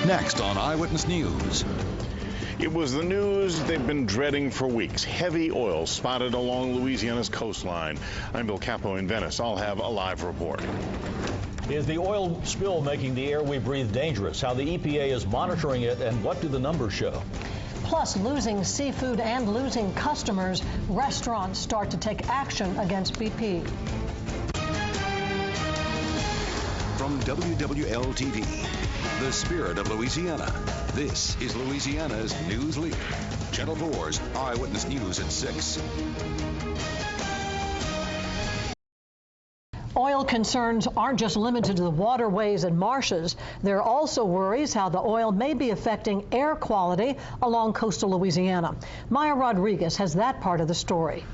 Next on Eyewitness News. It was the news they've been dreading for weeks. Heavy oil spotted along Louisiana's coastline. I'm Bill Capo in Venice. I'll have a live report. Is the oil spill making the air we breathe dangerous? How the EPA is monitoring it, and what do the numbers show? Plus, losing seafood and losing customers, restaurants start to take action against BP. From WWL TV, the spirit of Louisiana. This is Louisiana's news leader. Channel 4's Eyewitness News at 6. Oil concerns aren't just limited to the waterways and marshes. There are also worries how the oil may be affecting air quality along coastal Louisiana. Maya Rodriguez has that part of the story.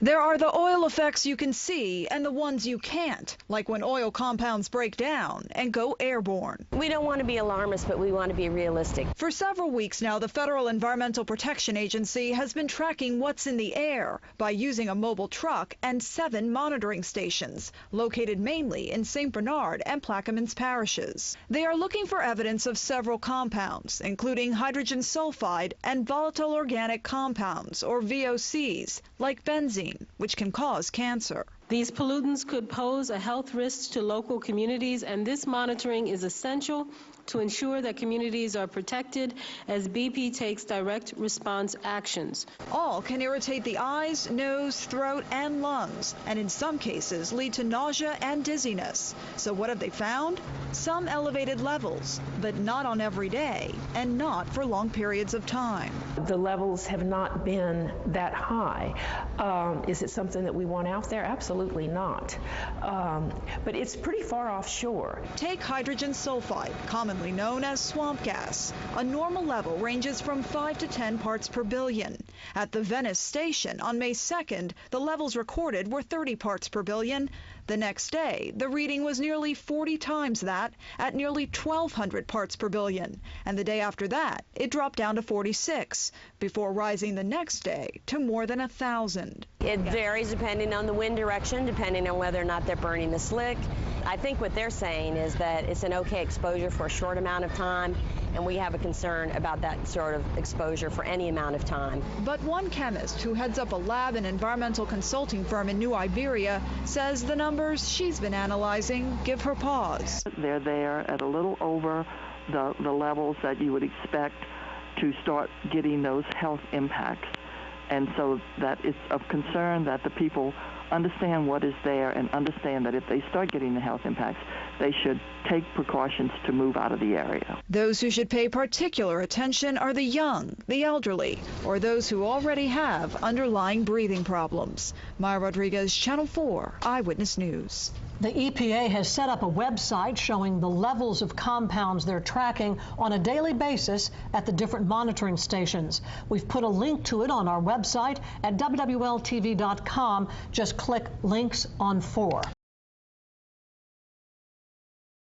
There are the oil effects you can see and the ones you can't, like when oil compounds break down and go airborne. We don't want to be alarmist, but we want to be realistic. For several weeks now, the Federal Environmental Protection Agency has been tracking what's in the air by using a mobile truck and 7 monitoring stations, located mainly in St. Bernard and Plaquemines parishes. They are looking for evidence of several compounds, including hydrogen sulfide and volatile organic compounds, or VOCs, like benzene, which can cause cancer. These pollutants could pose a health risk to local communities, and this monitoring is essential to ensure that communities are protected as BP takes direct response actions. All can irritate the eyes, nose, throat, and lungs, and in some cases lead to nausea and dizziness. So what have they found? Some elevated levels, but not on every day and not for long periods of time. The levels have not been that high. Is it something that we want out there? Absolutely not. But it's pretty far offshore. Take hydrogen sulfide, commonly known as swamp gas. A normal level ranges from 5 to 10 parts per billion. At the Venice station on May 2nd, the levels recorded were 30 parts per billion. The next day, the reading was nearly 40 times that, at nearly 1,200 parts per billion. And the day after that, it dropped down to 46, before rising the next day to more than 1,000. It varies depending on the wind direction, depending on whether or not they're burning the slick. I think what they're saying is that it's an okay exposure for a short amount of time, and we have a concern about that sort of exposure for any amount of time. But one chemist who heads up a lab and environmental consulting firm in New Iberia says the numbers she's been analyzing give her pause. They're there at a little over the levels that you would expect to start getting those health impacts. And so that it's of concern that the people understand what is there and understand that if they start getting the health impacts, they should take precautions to move out of the area. Those who should pay particular attention are the young, the elderly, or those who already have underlying breathing problems. Maya Rodriguez, Channel 4 Eyewitness News. The EPA has set up a website showing the levels of compounds they're tracking on a daily basis at the different monitoring stations. We've put a link to it on our website at WWLTV.com. Just click links on 4.